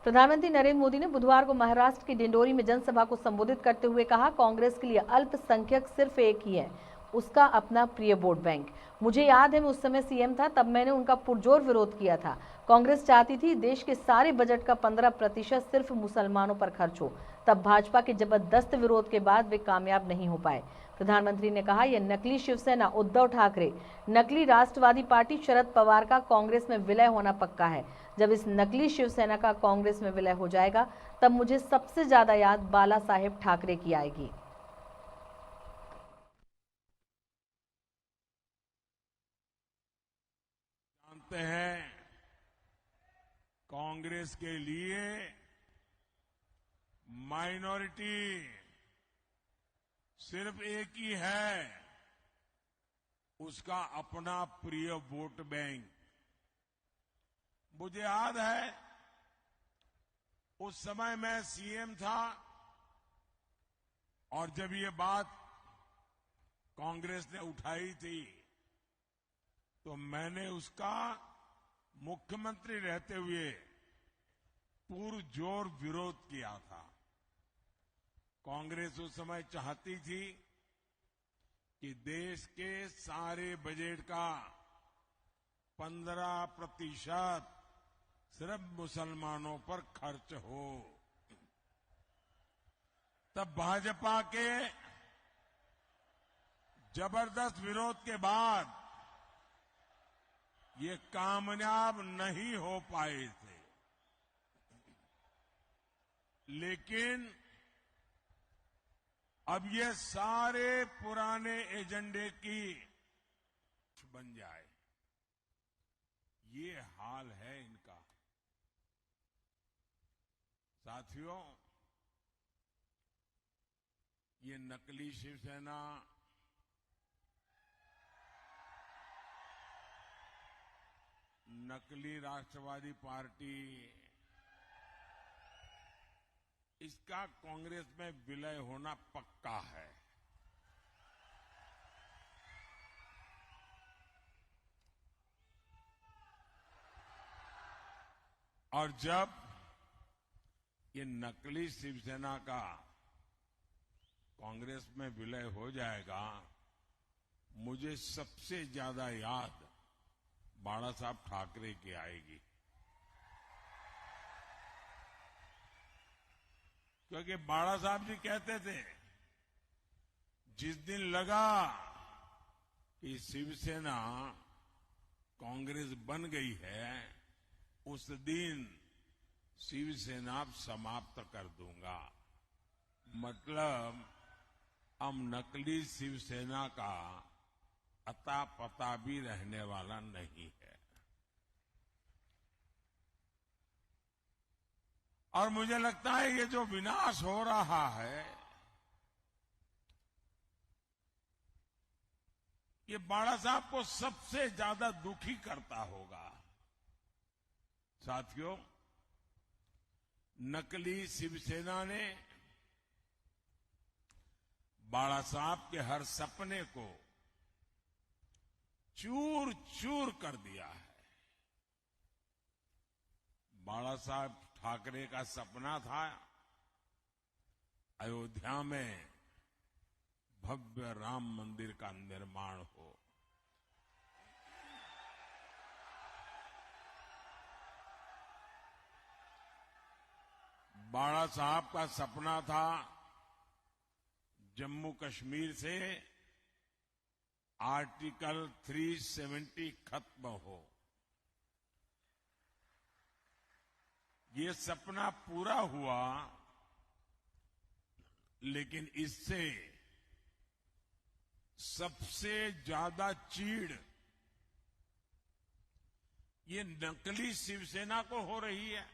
प्रधानमंत्री नरेंद्र मोदी ने बुधवार को महाराष्ट्र की डिंडोरी में जनसभा को संबोधित करते हुए कहा, कांग्रेस के लिए अल्पसंख्यक सिर्फ एक ही है, उसका अपना प्रिय वोट बैंक। मुझे याद है, मैं उस समय सीएम था, तब मैंने उनका पुरजोर विरोध किया था। कांग्रेस चाहती थी देश के सारे बजट का 15% सिर्फ मुसलमानों पर खर्च हो। तब भाजपा के जबरदस्त विरोध के बाद वे कामयाब नहीं हो पाए। प्रधानमंत्री ने कहा, यह नकली शिवसेना उद्धव ठाकरे, नकली राष्ट्रवादी पार्टी शरद पवार का कांग्रेस में विलय होना पक्का है। जब इस नकली शिवसेना का कांग्रेस में विलय हो जाएगा, तब मुझे सबसे ज्यादा याद बाला साहेब ठाकरे की आएगी। जानते हैं, कांग्रेस के लिए माइनॉरिटी सिर्फ एक ही है, उसका अपना प्रिय वोट बैंक। मुझे याद है, उस समय मैं सीएम था और जब ये बात कांग्रेस ने उठाई थी तो मैंने उसका मुख्यमंत्री रहते हुए पुरजोर विरोध किया था। कांग्रेस उस समय चाहती थी कि देश के सारे बजट का 15% सिर्फ मुसलमानों पर खर्च हो। तब भाजपा के जबरदस्त विरोध के बाद ये कामयाब नहीं हो पाए थे, लेकिन अब ये सारे पुराने एजेंडे की बन जाए, ये हाल है इनका। साथियों, ये नकली शिवसेना नकली राष्ट्रवादी पार्टी, इसका कांग्रेस में विलय होना पक्का है। और जब ये नकली शिवसेना का कांग्रेस में विलय हो जाएगा, मुझे सबसे ज्यादा याद बाला साहब ठाकरे की आएगी, क्योंकि बाला साहब जी कहते थे, जिस दिन लगा कि शिवसेना कांग्रेस बन गई है, उस दिन शिवसेना समाप्त कर दूंगा। मतलब अब नकली शिवसेना का अता पता भी रहने वाला नहीं है। और मुझे लगता है ये जो विनाश हो रहा है, ये बाला साहब को सबसे ज्यादा दुखी करता होगा। साथियों, नकली शिवसेना ने बाला साहब के हर सपने को चूर चूर कर दिया है। बाला साहब ठाकरे का सपना था अयोध्या में भव्य राम मंदिर का निर्माण हो। बाला साहब का सपना था जम्मू कश्मीर से आर्टिकल 370 खत्म हो। ये सपना पूरा हुआ, लेकिन इससे सबसे ज्यादा चीड़ ये नकली शिवसेना को हो रही है।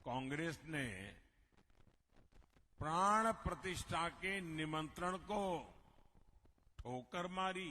कांग्रेस ने प्राण प्रतिष्ठा के निमंत्रण को ठोकर मारी।